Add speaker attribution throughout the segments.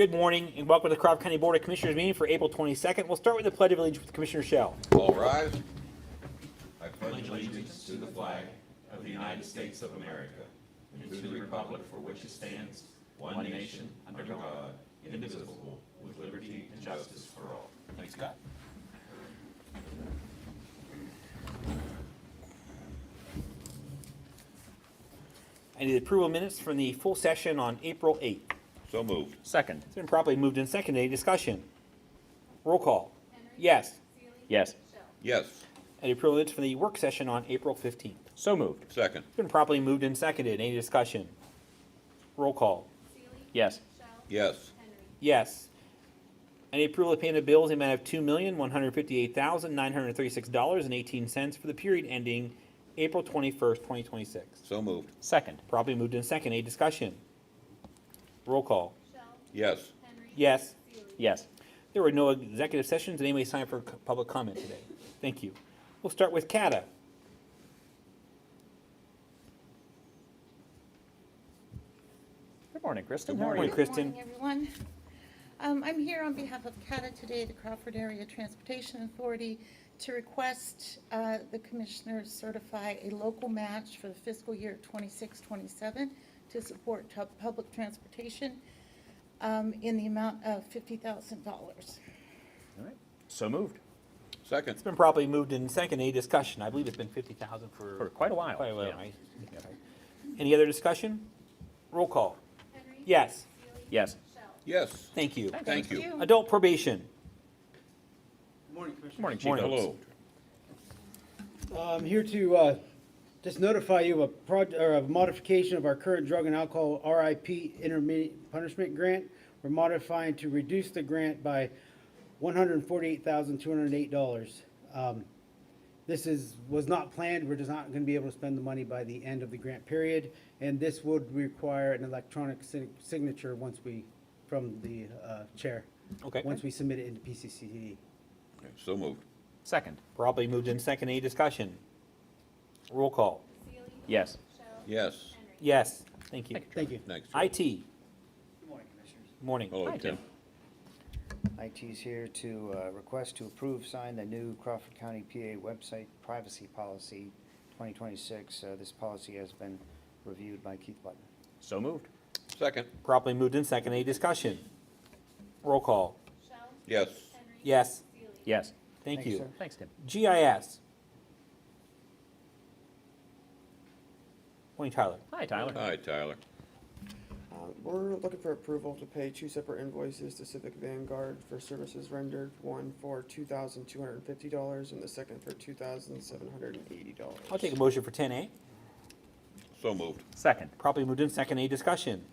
Speaker 1: Good morning and welcome to the Crawford County Board of Commissioners meeting for April 22nd. We'll start with the Pledge of Allegiance with Commissioner Shell.
Speaker 2: All rise. I pledge allegiance to the flag of the United States of America and to the republic for which it stands, one nation, under God, indivisible, with liberty and justice for all. Thanks, God.
Speaker 1: I need approval of minutes from the full session on April 8th.
Speaker 2: So moved.
Speaker 3: Second.
Speaker 1: It's been properly moved and seconded. Any discussion? Roll call. Yes.
Speaker 3: Yes.
Speaker 2: Yes.
Speaker 1: Any approval of minutes from the work session on April 15th.
Speaker 3: So moved.
Speaker 2: Second.
Speaker 1: It's been properly moved and seconded. Any discussion? Roll call.
Speaker 3: Yes.
Speaker 2: Yes.
Speaker 1: Yes. Any approval of payment of bills in the amount of $2,158,936.18 for the period ending April 21st, 2026.
Speaker 2: So moved.
Speaker 3: Second.
Speaker 1: Properly moved and seconded. Any discussion? Roll call.
Speaker 2: Yes.
Speaker 1: Yes.
Speaker 3: Yes.
Speaker 1: There were no executive sessions. Did anybody sign up for public comment today? Thank you. We'll start with CATA.
Speaker 3: Good morning, Kristen.
Speaker 1: Good
Speaker 3: How are
Speaker 1: morning,
Speaker 3: you?
Speaker 1: Kristen.
Speaker 4: Good morning, everyone. I'm here on behalf of CATA today, the Crawford Area Transportation Authority, to request the commissioners certify a local match for the fiscal year 26-27 to support public transportation in the amount of $50,000.
Speaker 3: All right. So moved.
Speaker 2: Second.
Speaker 1: It's been properly moved and seconded. Any discussion? I believe it's been $50,000
Speaker 3: For quite a while.
Speaker 1: quite a while,
Speaker 3: Yeah.
Speaker 1: right? Okay. Any other discussion? Roll call. Yes.
Speaker 3: Yes.
Speaker 2: Yes.
Speaker 1: Thank you.
Speaker 2: Thank you.
Speaker 1: Adult probation.
Speaker 3: Good morning, Chief.
Speaker 1: Morning.
Speaker 2: Hello.
Speaker 5: I'm here to just notify you of a modification of our current drug and alcohol RIP intermediate punishment grant. We're modifying to reduce the grant by $148,208. This was not planned. We're just not going to be able to spend the money by the end of the grant period, and this would require an electronic signature from the chair.
Speaker 1: Okay.
Speaker 5: Once we submit it into PCCD.
Speaker 2: So moved.
Speaker 3: Second.
Speaker 1: Properly moved and seconded. Any discussion? Roll call.
Speaker 3: Yes.
Speaker 2: Yes.
Speaker 1: Yes. Thank you.
Speaker 5: Thank you.
Speaker 2: Thanks.
Speaker 1: IT.
Speaker 6: Good morning, Commissioners.
Speaker 1: Morning.
Speaker 2: Hello,
Speaker 3: Hi,
Speaker 2: Tim.
Speaker 6: IT's here to request to approve, sign the new Crawford County, PA website privacy policy 2026. This policy has been reviewed by Keith Button.
Speaker 3: So moved.
Speaker 2: Second.
Speaker 1: Properly moved and seconded. Any discussion? Roll call.
Speaker 2: Yes.
Speaker 1: Yes.
Speaker 3: Yes.
Speaker 1: Thank
Speaker 6: Thank you,
Speaker 1: you.
Speaker 6: sir.
Speaker 3: Thanks, Tim.
Speaker 1: GIS. Morning, Tyler.
Speaker 3: Hi, Tyler.
Speaker 2: Hi, Tyler.
Speaker 7: We're looking for approval to pay two separate invoices to Civic Vanguard for services rendered, one for $2,250 and the second for $2,780.
Speaker 1: I'll take a motion for 10A.
Speaker 2: So moved.
Speaker 3: Second.
Speaker 1: Properly moved and seconded. Any discussion?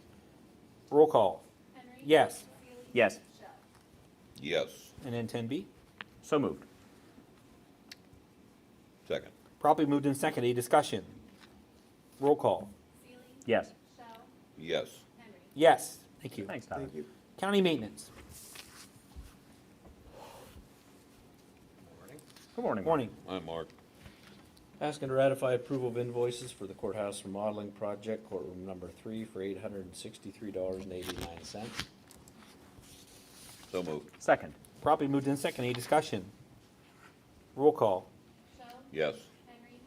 Speaker 1: Roll call. Yes.
Speaker 3: Yes.
Speaker 2: Yes.
Speaker 1: And then 10B.
Speaker 3: So moved.
Speaker 2: Second.
Speaker 1: Properly moved and seconded. Any discussion? Roll call.
Speaker 3: Yes.
Speaker 2: Yes.
Speaker 1: Yes. Thank you.
Speaker 3: Thanks, Tyler.
Speaker 7: Thank you.
Speaker 1: County maintenance.
Speaker 3: Good morning. Mark.
Speaker 1: Morning.
Speaker 2: Hi, Mark.
Speaker 8: Asking to ratify approval of invoices for the courthouse remodeling project, courtroom number 3 for $863.89.
Speaker 2: So moved.
Speaker 3: Second.
Speaker 1: Properly moved and seconded. Any discussion? Roll call.
Speaker 2: Yes.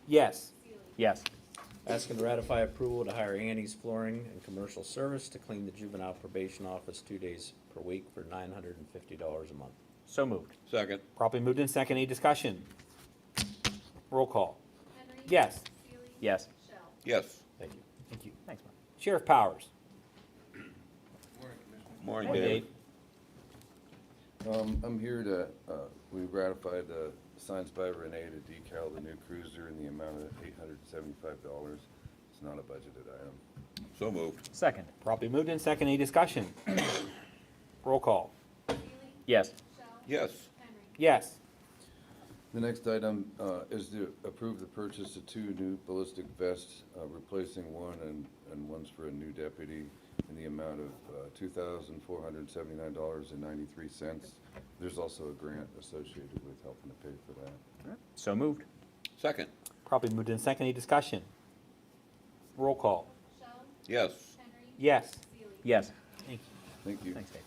Speaker 1: Yes.
Speaker 3: Yes.
Speaker 8: Asking to ratify approval to hire Annie's Flooring and Commercial Service to clean the juvenile probation office 2 days per week for $950 a month.
Speaker 3: So moved.
Speaker 2: Second.
Speaker 1: Properly moved and seconded. Any discussion? Roll call. Yes.
Speaker 3: Yes.
Speaker 2: Yes.
Speaker 8: Thank you.
Speaker 1: Thank you.
Speaker 3: Thanks, Mark.
Speaker 1: Sheriff Powers.
Speaker 2: Morning,
Speaker 1: Morning,
Speaker 2: Dave.
Speaker 9: I'm here to, we ratified signs by Renee to decal the new cruiser in the amount of $875. It's not a budgeted item.
Speaker 2: So moved.
Speaker 3: Second.
Speaker 1: Properly moved and seconded. Any discussion? Roll call.
Speaker 3: Yes.
Speaker 2: Yes.
Speaker 1: Yes.
Speaker 9: The next item is to approve the purchase of 2 new ballistic vests, replacing one and one's for a new deputy in the amount of $2,479.93. There's also a grant associated with helping to pay for that.
Speaker 3: All right. So moved.
Speaker 2: Second.
Speaker 1: Properly moved and seconded. Any discussion? Roll call.
Speaker 2: Yes.
Speaker 1: Yes.
Speaker 3: Yes.
Speaker 1: Thank you.
Speaker 9: Thank you.
Speaker 3: Thanks, Dave.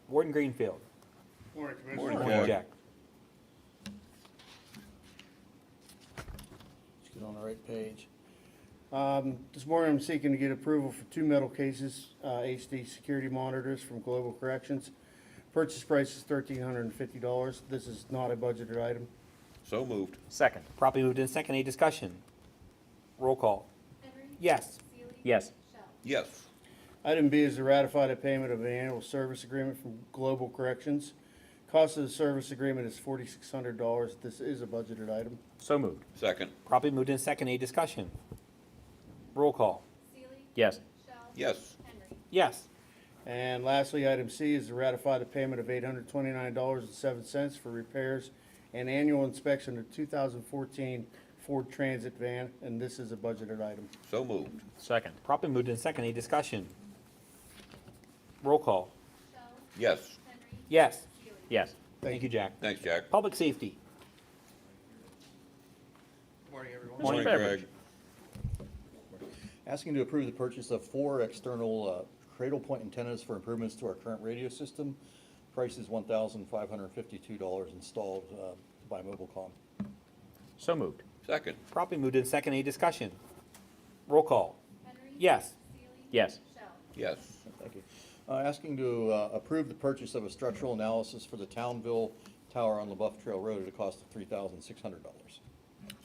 Speaker 1: Warden Greenfield.
Speaker 9: Morning,
Speaker 1: Morning,
Speaker 9: Jack.
Speaker 1: Jack.
Speaker 10: Let's get on the right page.
Speaker 5: This morning, I'm seeking to get approval for 2 metal cases, HD security monitors from Global Corrections. Purchase price is $1,350. This is not a budgeted item.
Speaker 2: So moved.
Speaker 3: Second.
Speaker 1: Properly moved in second. Any discussion? Roll call.
Speaker 11: Henry.
Speaker 1: Yes.
Speaker 11: Seeley.
Speaker 3: Yes.
Speaker 11: Shell.
Speaker 2: Yes.
Speaker 5: Item B is to ratify the payment of an annual service agreement from Global Corrections. Cost of the service agreement is $4,600. This is a budgeted item.
Speaker 3: So moved.
Speaker 2: Second.
Speaker 1: Properly moved in second. Any discussion? Roll call.
Speaker 11: Seeley.
Speaker 3: Yes.
Speaker 11: Shell.
Speaker 2: Yes.
Speaker 11: Henry.
Speaker 1: Yes.
Speaker 5: And lastly, item C is to ratify the payment of $829.07 for repairs and annual inspection of 2014 Ford Transit van, and this is a budgeted item.
Speaker 2: So moved.
Speaker 3: Second.
Speaker 1: Properly moved in second. Any discussion? Roll call.
Speaker 11: Shell.
Speaker 2: Yes.
Speaker 11: Henry.
Speaker 1: Yes.
Speaker 11: Seeley.
Speaker 3: Yes.
Speaker 1: Thank you, Jack.
Speaker 2: Thanks, Jack.
Speaker 1: Public safety.
Speaker 10: Morning, everyone.
Speaker 1: Morning,
Speaker 2: Greg.
Speaker 10: Asking to approve the purchase of 4 external cradle point antennas for improvements to our current radio system. Price is $1,552 installed by Mobilecom.
Speaker 3: So moved.
Speaker 2: Second.
Speaker 1: Properly moved in second. Any discussion? Roll call.
Speaker 11: Henry.
Speaker 1: Yes.
Speaker 11: Seeley.
Speaker 3: Yes.
Speaker 11: Shell.
Speaker 2: Yes.
Speaker 10: Thank you. Asking to approve the purchase of a structural analysis for the Townville Tower on LaBeouf Trail Road at a cost of $3,600.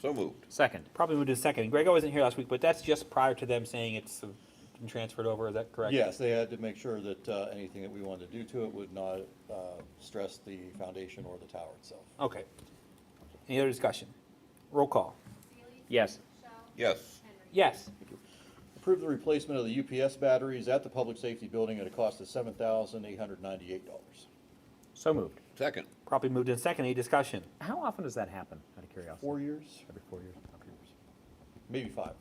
Speaker 2: So moved.
Speaker 1: Second. Probably moved in second. Greg, I wasn't here last week, but that's just prior to them saying it's been transferred over. Is that correct?
Speaker 10: Yes, they had to make sure that anything that we wanted to do to it would not stress the foundation or the tower itself.
Speaker 1: Okay. Any other discussion? Roll call.
Speaker 11: Seeley.
Speaker 3: Yes.
Speaker 11: Shell.
Speaker 2: Yes.
Speaker 11: Henry.
Speaker 1: Yes.
Speaker 10: Approve the replacement of the UPS batteries at the public safety building at a cost of $7,898.
Speaker 3: So moved.
Speaker 2: Second.
Speaker 1: Properly moved in second. Any discussion?
Speaker 3: How often does that happen, out of curiosity?
Speaker 10: 4 years,
Speaker 3: Every 4 years? Okay.
Speaker 10: maybe 5.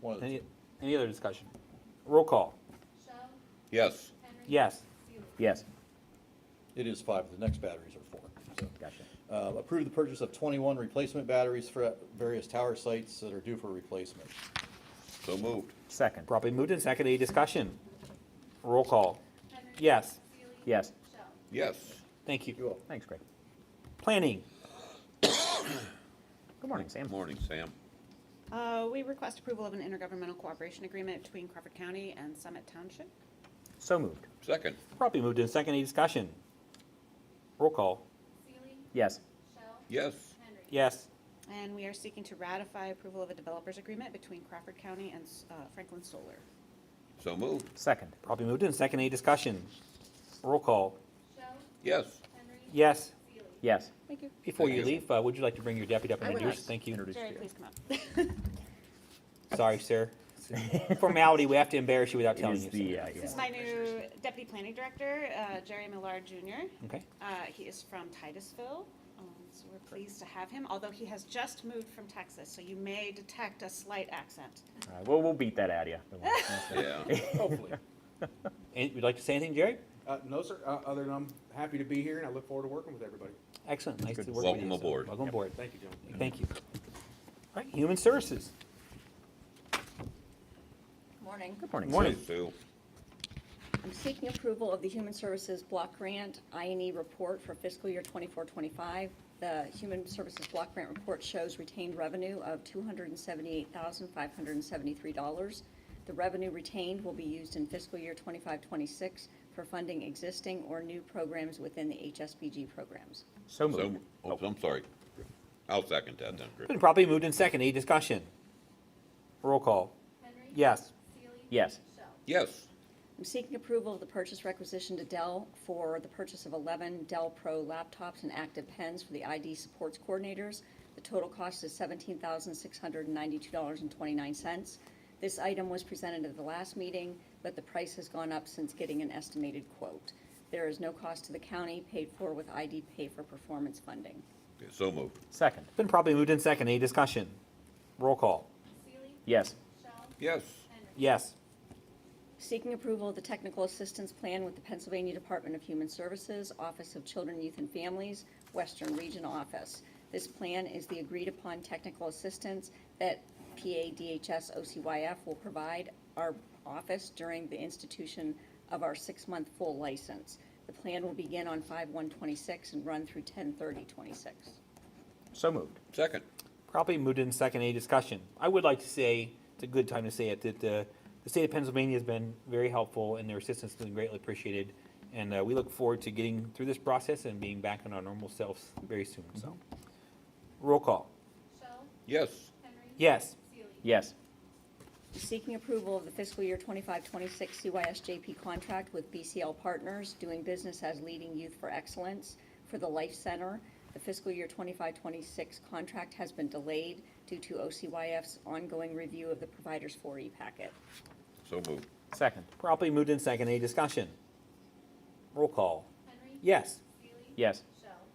Speaker 10: One of the
Speaker 1: Any,
Speaker 10: two.
Speaker 1: any other discussion? Roll call.
Speaker 11: Shell.
Speaker 2: Yes.
Speaker 11: Henry.
Speaker 1: Yes.
Speaker 11: Seeley.
Speaker 3: Yes.
Speaker 10: It is 5. The next batteries are 4. So,
Speaker 3: Gotcha.
Speaker 10: approve the purchase of 21 replacement batteries for various tower sites that are due for replacement.
Speaker 2: So moved.
Speaker 3: Second.
Speaker 1: Properly moved in second. Any discussion? Roll call.
Speaker 11: Henry.
Speaker 1: Yes.
Speaker 11: Seeley.
Speaker 3: Yes.
Speaker 11: Shell.
Speaker 2: Yes.
Speaker 1: Thank you.
Speaker 10: You will.
Speaker 3: Thanks, Greg.
Speaker 1: Planning.
Speaker 3: Good morning, Sam.
Speaker 2: Morning, Sam.
Speaker 12: We request approval of an intergovernmental cooperation agreement between Crawford County and Summit Township.
Speaker 3: So moved.
Speaker 2: Second.
Speaker 1: Properly moved in second. Any discussion? Roll call.
Speaker 11: Seeley.
Speaker 3: Yes.
Speaker 11: Shell.
Speaker 2: Yes.
Speaker 11: Henry.
Speaker 1: Yes.
Speaker 12: And we are seeking to ratify approval of a developers agreement between Crawford County and Franklin Solar.
Speaker 2: So moved.
Speaker 3: Second.
Speaker 1: Properly moved in second. Any discussion? Roll call.
Speaker 11: Shell.
Speaker 2: Yes.
Speaker 11: Henry.
Speaker 1: Yes.
Speaker 11: Seeley.
Speaker 3: Yes.
Speaker 12: Thank you.
Speaker 1: Before
Speaker 2: Thank
Speaker 1: you
Speaker 2: you.
Speaker 1: leave, would you like to bring your deputy up and
Speaker 12: I would
Speaker 1: introduce?
Speaker 12: like.
Speaker 1: Thank you.
Speaker 3: Introduce
Speaker 12: Jerry,
Speaker 3: you.
Speaker 12: please come up.
Speaker 1: Sorry, sir. Formality, we have to embarrass you without
Speaker 3: It
Speaker 1: telling
Speaker 3: is
Speaker 1: you.
Speaker 3: the,
Speaker 1: so.
Speaker 12: This is my new deputy planning director, Jerry Millard Jr.
Speaker 1: Okay.
Speaker 12: He is from Titusville, so we're pleased to have him, although he has just moved from Texas, so you may detect a slight accent.
Speaker 3: All right, well, we'll beat that out of you.
Speaker 2: Yeah.
Speaker 13: Hopefully.
Speaker 1: And would you like to say anything, Jerry?
Speaker 13: No, sir, other than I'm happy to be here and I look forward to working with everybody.
Speaker 1: Excellent. Nice
Speaker 3: Good
Speaker 1: to
Speaker 3: to
Speaker 1: work
Speaker 3: see
Speaker 1: with you.
Speaker 2: Welcome aboard.
Speaker 1: Welcome aboard.
Speaker 13: Thank you, John.
Speaker 1: Thank you. All right, Human Services.
Speaker 14: Morning.
Speaker 3: Good morning.
Speaker 1: Morning.
Speaker 2: Hey, Sue.
Speaker 14: I'm seeking approval of the Human Services Block Grant INE report for fiscal year 24-25. The Human Services Block Grant report shows retained revenue of $278,573. The revenue retained will be used in fiscal year 25-26 for funding existing or new programs within the HSBG programs.
Speaker 3: So moved.
Speaker 2: I'm sorry. I'll second that then, Chris.
Speaker 1: Been properly moved in second. Any discussion? Roll call.
Speaker 11: Henry.
Speaker 1: Yes.
Speaker 11: Seeley.
Speaker 3: Yes.
Speaker 11: Shell.
Speaker 2: Yes.
Speaker 14: I'm seeking approval of the purchase requisition to Dell for the purchase of 11 Dell Pro laptops and active pens for the ID supports coordinators. The total cost is $17,692.29. This item was presented at the last meeting, but the price has gone up since getting an estimated quote. There is no cost to the county, paid for with ID pay for performance funding.
Speaker 2: Okay, so moved.
Speaker 3: Second.
Speaker 1: Been properly moved in second. Any discussion? Roll call.
Speaker 11: Seeley.
Speaker 3: Yes.
Speaker 11: Shell.
Speaker 2: Yes.
Speaker 11: Henry.
Speaker 1: Yes.
Speaker 14: Seeking approval of the technical assistance plan with the Pennsylvania Department of Human Services, Office of Children, Youth, and Families, Western Regional Office. This plan is the agreed-upon technical assistance that PADHS OCYF will provide our office during the institution of our 6-month full license. The plan will begin on 5/1/26 and run through 10/30/26.
Speaker 3: So moved.
Speaker 2: Second.
Speaker 1: Properly moved in second. Any discussion? I would like to say, it's a good time to say it, that the state of Pennsylvania has been very helpful and their assistance has been greatly appreciated. And we look forward to getting through this process and being back on our normal selves very soon. So, roll call.
Speaker 2: Yes.
Speaker 1: Yes.
Speaker 3: Yes.
Speaker 14: Seeking approval of the fiscal year 25-26 CYSJP contract with BCL Partners, doing business as Leading Youth for Excellence for the Life Center. The fiscal year 25-26 contract has been delayed due to OCYF's ongoing review of the provider's 4E packet.
Speaker 2: So moved.
Speaker 3: Second.
Speaker 1: Properly moved in second. Any discussion? Roll call. Yes.
Speaker 3: Yes.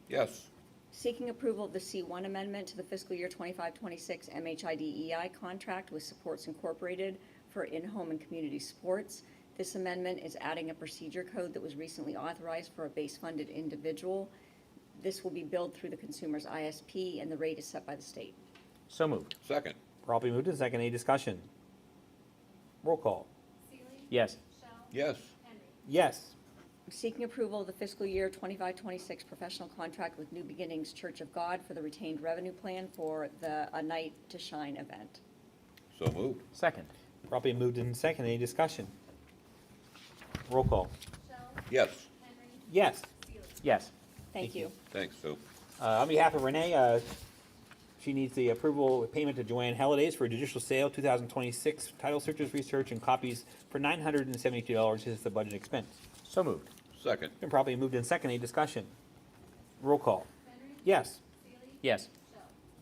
Speaker 2: Yes.
Speaker 14: Seeking approval of the C1 amendment to the fiscal year 25-26 MHIDEI contract with Supports Incorporated for in-home and community sports. This amendment is adding a procedure code that was recently authorized for a base-funded individual. This will be billed through the consumer's ISP, and the rate is set by the state.
Speaker 3: So moved.
Speaker 2: Second.
Speaker 1: Properly moved in second. Any discussion? Roll call.
Speaker 3: Yes.
Speaker 2: Yes.
Speaker 1: Yes.
Speaker 14: Seeking approval of the fiscal year 25-26 professional contract with New Beginnings Church of God for the retained revenue plan for the A Night to Shine event.
Speaker 2: So moved.
Speaker 3: Second.
Speaker 1: Properly moved in second. Any discussion? Roll call.
Speaker 2: Yes.
Speaker 1: Yes.
Speaker 3: Yes.
Speaker 14: Thank you.
Speaker 2: Thanks, Sue.
Speaker 1: On behalf of Renee, she needs the approval of payment to Joanne Hallidays for a judicial sale 2026 title searches, research, and copies for $972. This is the budget expense.
Speaker 3: So moved.
Speaker 2: Second.
Speaker 1: Been properly moved in second. Any discussion? Roll call. Yes.
Speaker 3: Yes.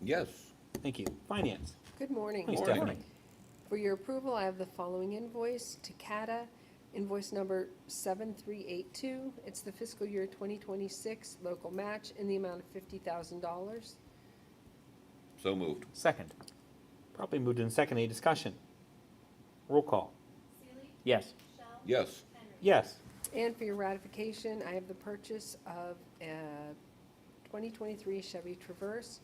Speaker 2: Yes.
Speaker 1: Thank you. Finance.
Speaker 11: Good morning.
Speaker 1: Please,
Speaker 2: Morning.
Speaker 1: Stephanie.
Speaker 11: For your approval, I have the following invoice to CATA, invoice number 7382. It's the fiscal year 2026 local match in the amount of $50,000.
Speaker 2: So moved.
Speaker 3: Second.
Speaker 1: Properly moved in second. Any discussion? Roll call.
Speaker 3: Yes.
Speaker 2: Yes.
Speaker 1: Yes.
Speaker 11: And for your ratification, I have the purchase of a 2023 Chevy Traverse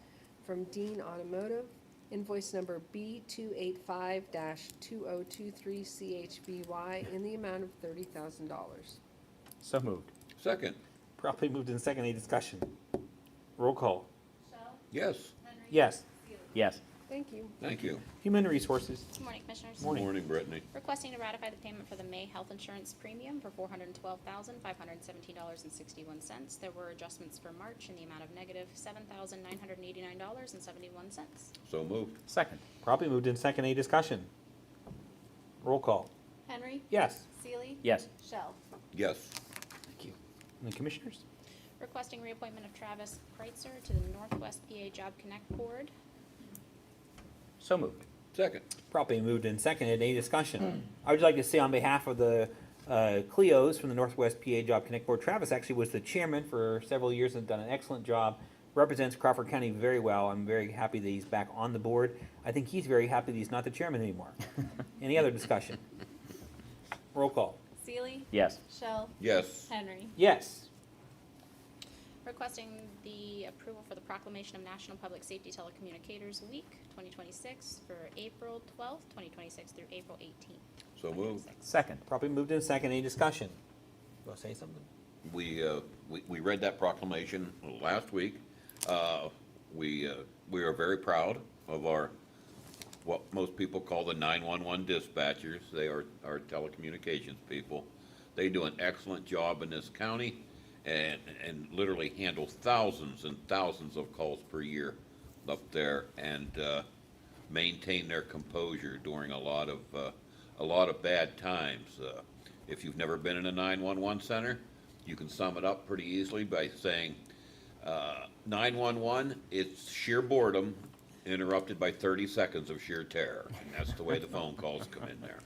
Speaker 11: from Dean Automotive, invoice number B285-2023 CHBY in the amount of $30,000.
Speaker 3: So moved.
Speaker 2: Second.
Speaker 1: Properly moved in second. Any discussion? Roll call.
Speaker 2: Yes.
Speaker 1: Yes.
Speaker 3: Yes.
Speaker 11: Thank you.
Speaker 2: Thank you.
Speaker 1: Human Resources.
Speaker 15: Good morning, Commissioners.
Speaker 1: Morning.
Speaker 2: Morning, Brittany.
Speaker 15: Requesting to ratify the payment for the May health insurance premium for $412,517.61. There were adjustments for March in the amount of negative $7,989.71.
Speaker 2: So moved.
Speaker 3: Second.
Speaker 1: Properly moved in second. Any discussion? Roll call.
Speaker 15: Henry.
Speaker 1: Yes.
Speaker 15: Seeley.
Speaker 3: Yes.
Speaker 15: Shell.
Speaker 2: Yes.
Speaker 1: Thank you. And the commissioners?
Speaker 15: Requesting reappointment of Travis Kreitzer to the Northwest PA Job Connect Board.
Speaker 3: So moved.
Speaker 2: Second.
Speaker 1: Properly moved in second. Any discussion? I would like to say on behalf of the Cleos from the Northwest PA Job Connect Board, Travis actually was the chairman for several years and done an excellent job. Represents Crawford County very well. I'm very happy that he's back on the board. I think he's very happy that he's not the chairman anymore. Any other discussion? Roll call.
Speaker 15: Seeley.
Speaker 3: Yes.
Speaker 15: Shell.
Speaker 2: Yes.
Speaker 15: Henry.
Speaker 1: Yes.
Speaker 15: Requesting the approval for the proclamation of National Public Safety Telecommunicators Week 2026 for April 12th, 2026 through April 18th.
Speaker 2: So moved.
Speaker 15: 2026.
Speaker 3: Second.
Speaker 1: Properly moved in second. Any discussion? You want to say something?
Speaker 2: We read that proclamation last week. We are very proud of our, what most people call the 911 dispatchers. They are our telecommunications people. They do an excellent job in this county and literally handle thousands and thousands of calls per year up there and maintain their composure during a lot of bad times. If you've never been in a 911 center, you can sum it up pretty easily by saying 911, it's sheer boredom interrupted by 30 seconds of sheer terror. And that's the way the phone calls come in there.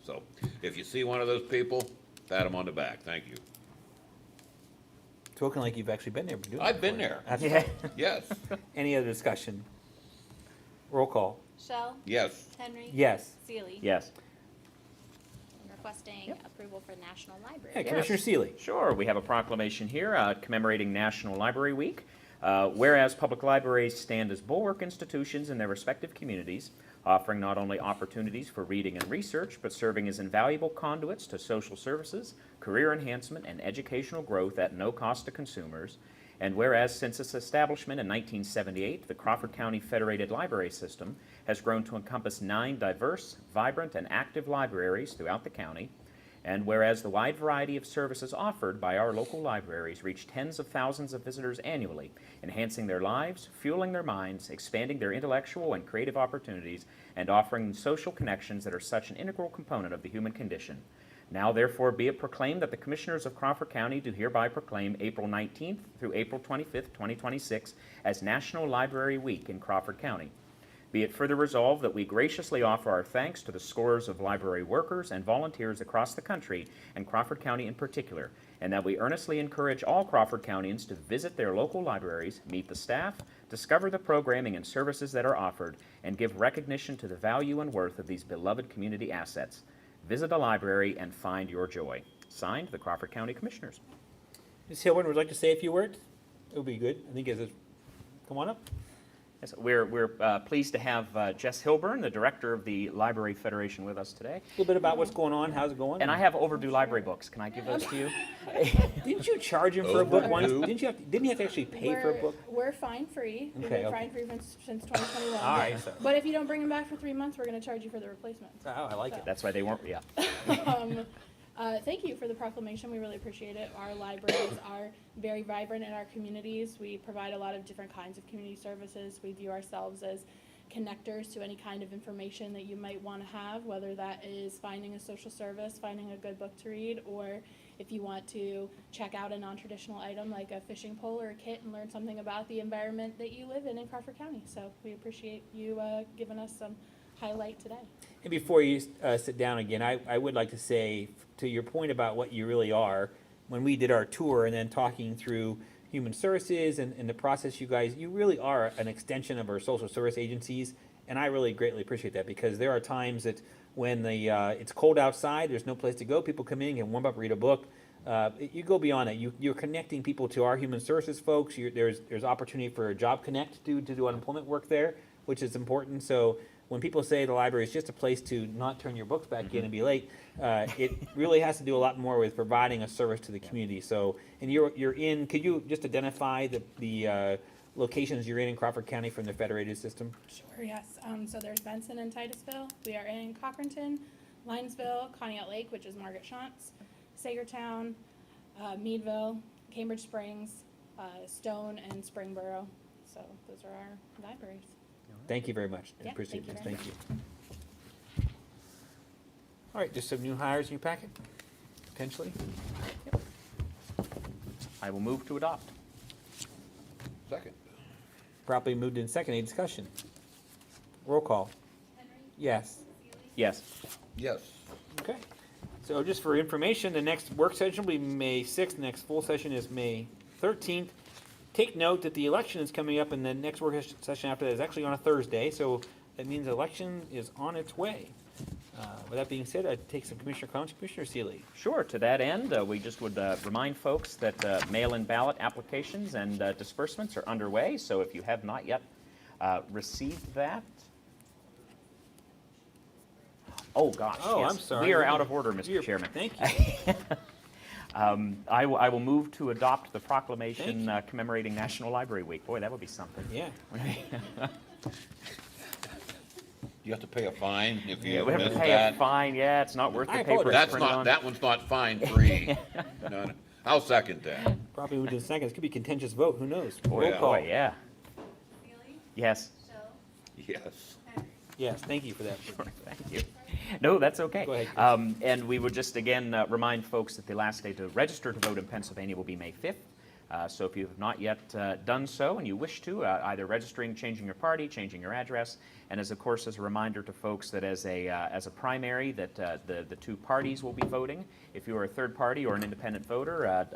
Speaker 2: So if you see one of those people, pat them on the back. Thank you.
Speaker 1: Talking like you've actually been there. Doing
Speaker 2: I've
Speaker 1: it
Speaker 2: been
Speaker 1: before.
Speaker 2: there.
Speaker 1: That's
Speaker 3: Yeah.
Speaker 2: Yes.
Speaker 1: Any other discussion? Roll call.
Speaker 15: Shell.
Speaker 2: Yes.
Speaker 15: Henry.
Speaker 1: Yes.
Speaker 15: Seeley.
Speaker 3: Yes.
Speaker 15: And requesting approval for the National Library.
Speaker 1: Hey, Commissioner Seeley.
Speaker 3: Sure, we have a proclamation here commemorating National Library Week. Whereas public libraries stand as bulwark institutions in their respective communities, offering not only opportunities for reading and research, but serving as invaluable conduits to social services, career enhancement, and educational growth at no cost to consumers. And whereas since its establishment in 1978, the Crawford County Federated Library System has grown to encompass 9 diverse, vibrant, and active libraries throughout the county. And whereas the wide variety of services offered by our local libraries reach tens of thousands of visitors annually, enhancing their lives, fueling their minds, expanding their intellectual and creative opportunities, and offering social connections that are such an integral component of the human condition. Now therefore be it proclaimed that the Commissioners of Crawford County do hereby proclaim April 19th through April 25th, 2026 as National Library Week in Crawford County. Be it further resolved that we graciously offer our thanks to the scores of library workers and volunteers across the country, and Crawford County in particular, and that we earnestly encourage all Crawford Countians to visit their local libraries, meet the staff, discover the programming and services that are offered, and give recognition to the value and worth of these beloved community assets. Visit a library and find your joy. Signed, the Crawford County Commissioners.
Speaker 1: Ms. Hilburn would like to say a few words? It would be good. I think come on up.
Speaker 3: Yes, we're pleased to have Jess Hilburn, the Director of the Library Federation, with us today.
Speaker 1: A little bit about what's going on, how's it going?
Speaker 3: And I have overdue library books. Can I give those to you?
Speaker 1: Didn't you charge him for a book once?
Speaker 9: Overdue.
Speaker 1: Didn't you have to actually pay for a book?
Speaker 16: We're fine free. We've
Speaker 1: Okay,
Speaker 16: been
Speaker 1: okay.
Speaker 16: fine free since 2021.
Speaker 1: All right, so,
Speaker 16: But if you don't bring them back for 3 months, we're going to charge you for the replacement.
Speaker 1: oh, I like it.
Speaker 3: That's why they weren't, yeah.
Speaker 16: Thank you for the proclamation. We really appreciate it. Our libraries are very vibrant in our communities. We provide a lot of different kinds of community services. We view ourselves as connectors to any kind of information that you might want to have, whether that is finding a social service, finding a good book to read, or if you want to check out a non-traditional item like a fishing pole or a kit and learn something about the environment that you live in Crawford County. So we appreciate you giving us some highlight today.
Speaker 1: And before you sit down again, I would like to say, to your point about what you really are, when we did our tour and then talking through human services and the process, you really are an extension of our social service agencies, and I really greatly appreciate that, because there are times that when it's cold outside, there's no place to go, people come in and warm up, read a book. You go beyond that. You're connecting people to our human services folks. There's opportunity for a job connect to do unemployment work there, which is important. So when people say the library is just a place to not turn your books back in and be late, it really has to do a lot more with providing a service to the community. So, and you're in, could you just identify the locations you're in Crawford County from the federated system?
Speaker 16: Sure, yes. So there's Benson and Titusville. We are in Cochranton, Linesville, Conneaut Lake, which is Margaret Shantz, Sagertown, Meadville, Cambridge Springs, Stone, and Springboro. So those are our libraries.
Speaker 1: Thank you very much. I
Speaker 16: Yeah,
Speaker 1: appreciate this.
Speaker 16: thank
Speaker 1: Thank
Speaker 16: you
Speaker 1: you. All right, just some new hires in your packet, potentially.
Speaker 3: I will move to adopt.
Speaker 9: Second.
Speaker 1: Properly moved in second. Any discussion? Roll call. Yes.
Speaker 3: Yes.
Speaker 9: Yes.
Speaker 1: Okay. So just for information, the next work session will be May 6th. The next full session is May 13th. Take note that the election is coming up, and the next work session after that is actually on a Thursday, so that means the election is on its way. With that being said, I'd take some commissioner comments. Commissioner Seeley.
Speaker 3: Sure. To that end, we just would remind folks that mail-in ballot applications and disbursements are underway. So if you have not yet received that, oh gosh,
Speaker 1: Oh,
Speaker 3: yes.
Speaker 1: I'm sorry.
Speaker 3: We are out of order, Mr. Chairman.
Speaker 1: Thank you.
Speaker 3: I will move to adopt the proclamation commemorating National Library Week. Boy, that would be something.
Speaker 1: Yeah.
Speaker 2: You have to pay a fine if
Speaker 3: Yeah,
Speaker 2: you
Speaker 3: we have to
Speaker 2: miss
Speaker 3: pay
Speaker 2: that.
Speaker 3: a fine. Yeah, it's not worth
Speaker 1: I
Speaker 3: the paper.
Speaker 1: apologize.
Speaker 3: it's
Speaker 2: That's
Speaker 3: printed
Speaker 2: not,
Speaker 3: on.
Speaker 2: that one's not fine free. No, I'll second that.
Speaker 1: Probably moved in second. This could be a contentious vote. Who knows?
Speaker 3: Boy,
Speaker 1: Roll call.
Speaker 3: boy, yeah. Yes.
Speaker 2: Yes.
Speaker 1: Yes, thank you for that.
Speaker 3: Thank you. No, that's okay.
Speaker 1: Go ahead, Chris.
Speaker 3: And we would just again remind folks that the last day to register to vote in Pennsylvania will be May 5th. So if you have not yet done so and you wish to, either registering, changing your party, changing your address, and as of course as a reminder to folks that as a primary that the two parties will be voting. If you are a third party or an independent voter,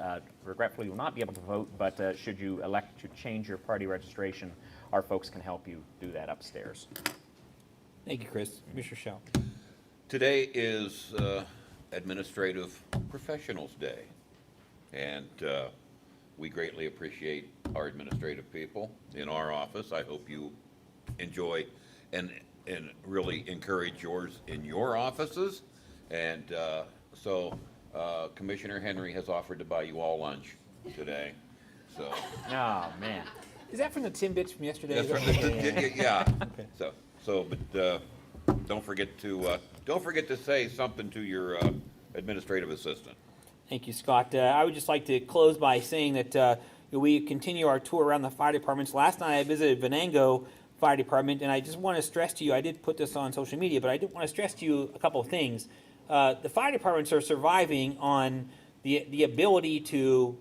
Speaker 3: regretfully you will not be able to vote, but should you elect to change your party registration, our folks can help you do that upstairs.
Speaker 1: Thank you, Chris. Commissioner Shell.
Speaker 2: Today is Administrative Professionals Day, and we greatly appreciate our administrative people in our office. I hope you enjoy and and really encourage yours in your offices. And so Commissioner Henry has offered to buy you all lunch today, so.
Speaker 3: Oh, man.
Speaker 1: Is that from the Timbits from yesterday?
Speaker 2: That's right. Yeah, but don't forget to say something to your administrative assistant.
Speaker 1: Thank you, Scott. I would just like to close by saying that we continue our tour around the fire departments. Last night I visited Venango Fire Department, and I just want to stress to you, I did put this on social media, but I did want to stress to you a couple of things. The fire departments are surviving on the ability to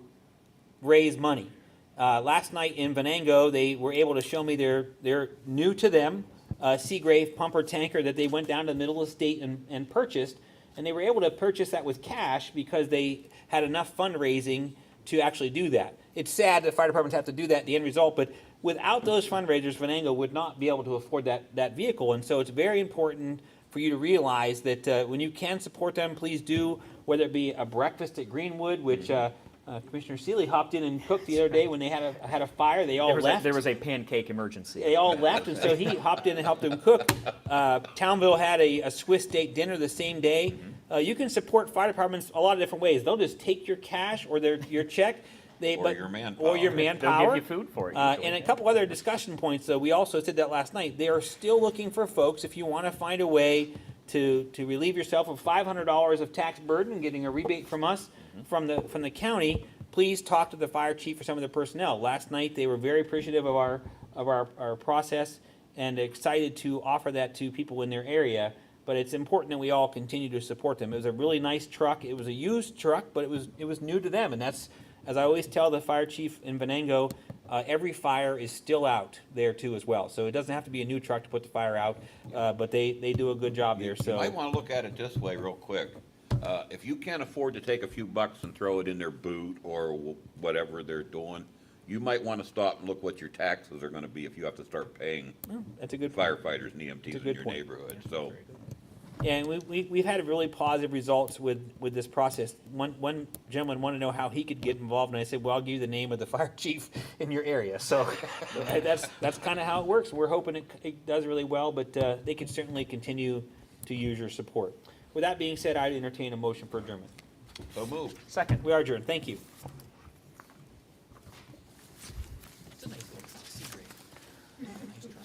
Speaker 1: raise money. Last night in Venango, they were able to show me their new to them Seagrave pumper tanker that they went down to the middle of the state and purchased. And they were able to purchase that with cash because they had enough fundraising to actually do that. It's sad that fire departments have to do that at the end result, but without those fundraisers, Venango would not be able to afford that vehicle. And so it's very important for you to realize that when you can support them, please do, whether it be a breakfast at Greenwood, which Commissioner Seeley hopped in and cooked the other day when they had a fire. They all left.
Speaker 3: There was a pancake emergency.
Speaker 1: They all left, and so he hopped in and helped them cook. Townville had a Swiss steak dinner the same day. You can support fire departments a lot of different ways. They'll just take your cash or your check.
Speaker 2: Your manpower.
Speaker 1: Or your manpower.
Speaker 3: They'll give you food for it.
Speaker 1: And a couple other discussion points, though. We also said that last night. They are still looking for folks, if you want to find a way to relieve yourself of $500 of tax burden, getting a rebate from us, from the county, please talk to the fire chief or some of the personnel. Last night, they were very appreciative of our process and excited to offer that to people in their area. But it's important that we all continue to support them. It was a really nice truck. It was a used truck, but it was new to them, and that's, as I always tell the fire chief in Venango, every fire is still out there too as well. So it doesn't have to be a new truck to put the fire out, but they do a good job there. So
Speaker 2: You might want to look at it this way real quick. If you can't afford to take a few bucks and throw it in their boot or whatever they're doing, you might want to stop and look what your taxes are going to be if you have to start paying
Speaker 1: that's a good point.
Speaker 2: firefighters and EMTs in your neighborhood. So.
Speaker 1: Yeah, and we've had really positive results with this process. One gentleman wanted to know how he could get involved, and I said, well, I'll give you the name of the fire chief in your area. So that's kind of how it works. We're hoping it does really well, but they can certainly continue to use your support. With that being said, I'd entertain a motion for adjournment.
Speaker 2: So moved.
Speaker 1: Second. We are adjourned. Thank you.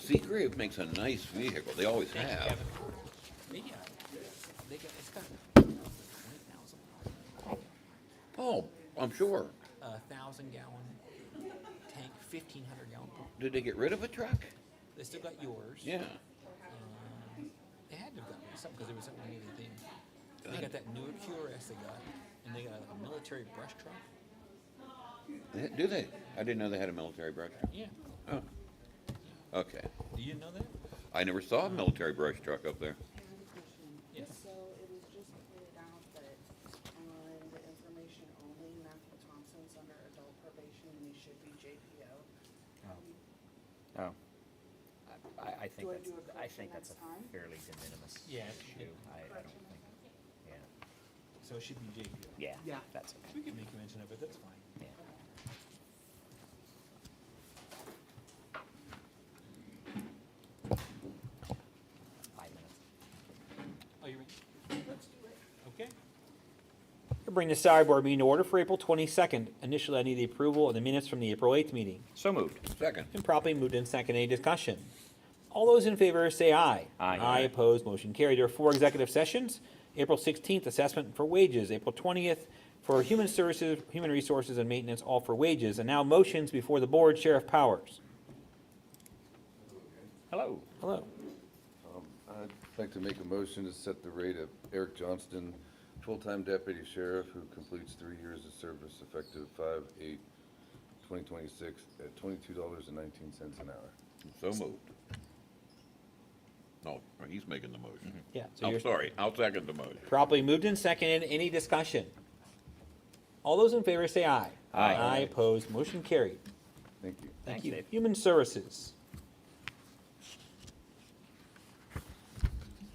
Speaker 2: Seagrave makes a nice vehicle. They always have. Oh, I'm sure.
Speaker 1: 1,000-gallon tank, 1,500-gallon pump.
Speaker 2: Did they get rid of a truck?
Speaker 1: They still got yours.
Speaker 2: Yeah.
Speaker 1: They had to have gotten something because there was something in the thing. They got that newer QRS they got, and they got a military brush truck.
Speaker 2: Do they? I didn't know they had a military brush truck.
Speaker 1: Yeah.
Speaker 2: Oh. Okay.
Speaker 1: You didn't know that?
Speaker 2: I never saw a military brush truck up there.
Speaker 1: Yes.
Speaker 17: So it was just pointed out that on the information only, Matthew Thompson's under adult probation and he should be JPO.
Speaker 3: Oh. I think
Speaker 17: Do I
Speaker 3: that's,
Speaker 17: do a
Speaker 3: I
Speaker 17: correction
Speaker 3: think that's a
Speaker 17: next time?
Speaker 3: fairly de minimis
Speaker 1: Yeah.
Speaker 3: issue. I don't think, yeah.
Speaker 1: So it should be JPO.
Speaker 3: Yeah, that's okay.
Speaker 1: We can make a mention of it. That's fine.
Speaker 3: Yeah.
Speaker 1: Oh, you ready? Let's do it. Okay. We'll bring the salary board meeting to order for April 22nd. Initially, I need the approval of the minutes from the April 8th meeting.
Speaker 3: So moved.
Speaker 2: Second.
Speaker 1: And properly moved in second. Any discussion? All those in favor say aye.
Speaker 3: Aye.
Speaker 1: Aye, opposed, motion carried. There are 4 executive sessions. April 16th, assessment for wages. April 20th, for human services, human resources, and maintenance, all for wages. And now motions before the board. Sheriff Powers.
Speaker 3: Hello.
Speaker 1: Hello.
Speaker 9: I'd like to make a motion to set the rate of Eric Johnston, full-time deputy sheriff who completes 3 years of service effective 5/8/2026 at $22.19 an hour.
Speaker 2: So moved. No, he's making the motion.
Speaker 1: Yeah.
Speaker 2: I'm sorry. I'll second the motion.
Speaker 1: Properly moved and seconded. Any discussion? All those in favor say aye.
Speaker 3: Aye.
Speaker 1: Aye, opposed, motion carried.
Speaker 9: Thank you.
Speaker 1: Thank
Speaker 3: Thanks,
Speaker 1: you.
Speaker 3: Dave.
Speaker 1: Human Services.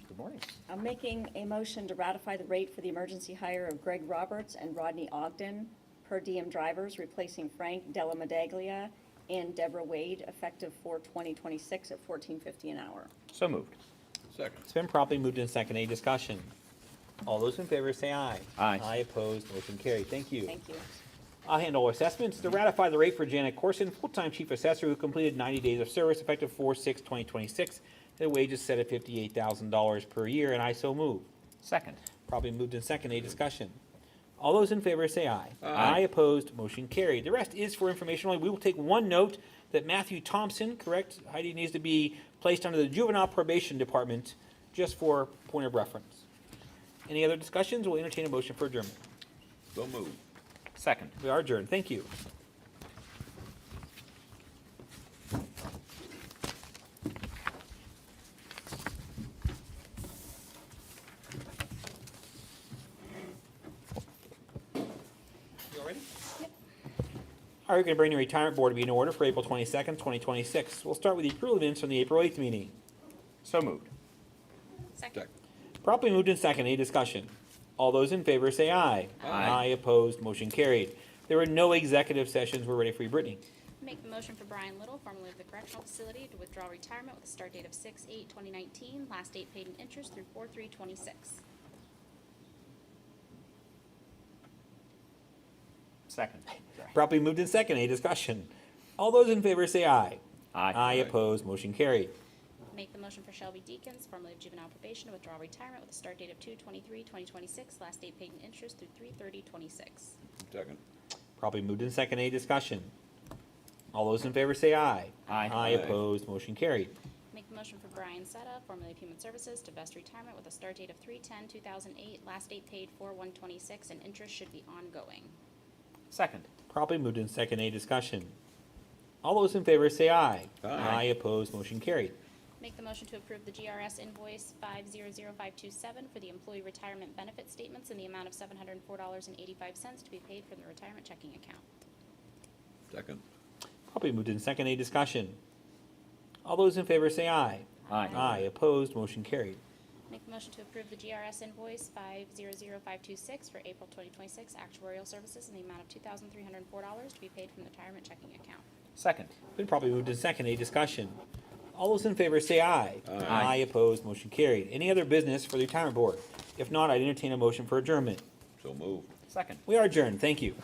Speaker 3: Good morning.
Speaker 14: I'm making a motion to ratify the rate for the emergency hire of Greg Roberts and Rodney Ogden, per diem drivers, replacing Frank Della Medaglia and Deborah Wade, effective for 2026 at $14.50 an hour.
Speaker 3: So moved.
Speaker 2: Second.
Speaker 1: It's been properly moved in second. Any discussion? All those in favor say aye.
Speaker 3: Aye.
Speaker 1: Aye opposed, motion carried. Thank you.
Speaker 14: Thank you.
Speaker 1: I'll handle assessments. To ratify the rate for Janet Corson, full-time chief assessor who completed 90 days of service effective 4/6/2026. The wage is set at $58,000 per year, and I so move.
Speaker 3: Second.
Speaker 1: Probably moved in second. Any discussion? All those in favor say aye.
Speaker 3: Aye.
Speaker 1: Opposed, motion carried. The rest is for information only. We will take one note that Matthew Thompson, correct, Heidi, needs to be placed under the juvenile probation department, just for point of reference. Any other discussions? We'll entertain a motion for adjournment.
Speaker 2: So moved.
Speaker 3: Second.
Speaker 1: We are adjourned. Thank you. You all ready? All right, we're going to bring the retirement board to be in order for April 22nd, 2026. We'll start with the approval of minutes from the April 8th meeting.
Speaker 3: So moved.
Speaker 15: Second.
Speaker 1: Properly moved in second. Any discussion? All those in favor say aye.
Speaker 3: Aye.
Speaker 1: Opposed, motion carried. There were no executive sessions. We're ready for you, Brittany.
Speaker 15: Make the motion for Brian Little, formerly of the Correctional Facility, to withdraw retirement with a start date of 6/8/2019, last date paid in interest through 4/3/26.
Speaker 3: Second. Sorry.
Speaker 1: Properly moved in second. Any discussion? All those in favor say aye.
Speaker 3: Aye.
Speaker 1: Opposed, motion carried.
Speaker 15: Make the motion for Shelby Deacons, formerly of Juvenile Probation, to withdraw retirement with a start date of 2/23/2026, last date paid in interest through 3/30/26.
Speaker 2: Second.
Speaker 1: Properly moved in second. Any discussion? All those in favor say aye.
Speaker 3: Aye.
Speaker 1: Opposed, motion carried.
Speaker 15: Make the motion for Brian Setta, formerly of Human Services, to vest retirement with a start date of 3/10/2008, last date paid 4/1/26, and interest should be ongoing.
Speaker 3: Second.
Speaker 1: Properly moved in second. Any discussion? All those in favor say aye.
Speaker 2: Aye.
Speaker 1: Opposed, motion carried.
Speaker 15: Make the motion to approve the GRS invoice 500527 for the employee retirement benefit statements in the amount of $704.85 to be paid from the retirement checking account.
Speaker 2: Second.
Speaker 1: Properly moved in second. Any discussion? All those in favor say aye.
Speaker 3: Aye.
Speaker 1: Opposed, motion carried.
Speaker 15: Make the motion to approve the GRS invoice 500526 for April 2026 actuarial services in the amount of $2,304 to be paid from the retirement checking account.
Speaker 3: Second.
Speaker 1: Been properly moved in second. Any discussion? All those in favor say aye.
Speaker 2: Aye.
Speaker 1: Opposed, motion carried. Any other business for the retirement board? If not, I'd entertain a motion for adjournment.
Speaker 2: So moved.
Speaker 3: Second.
Speaker 1: We are adjourned. Thank you.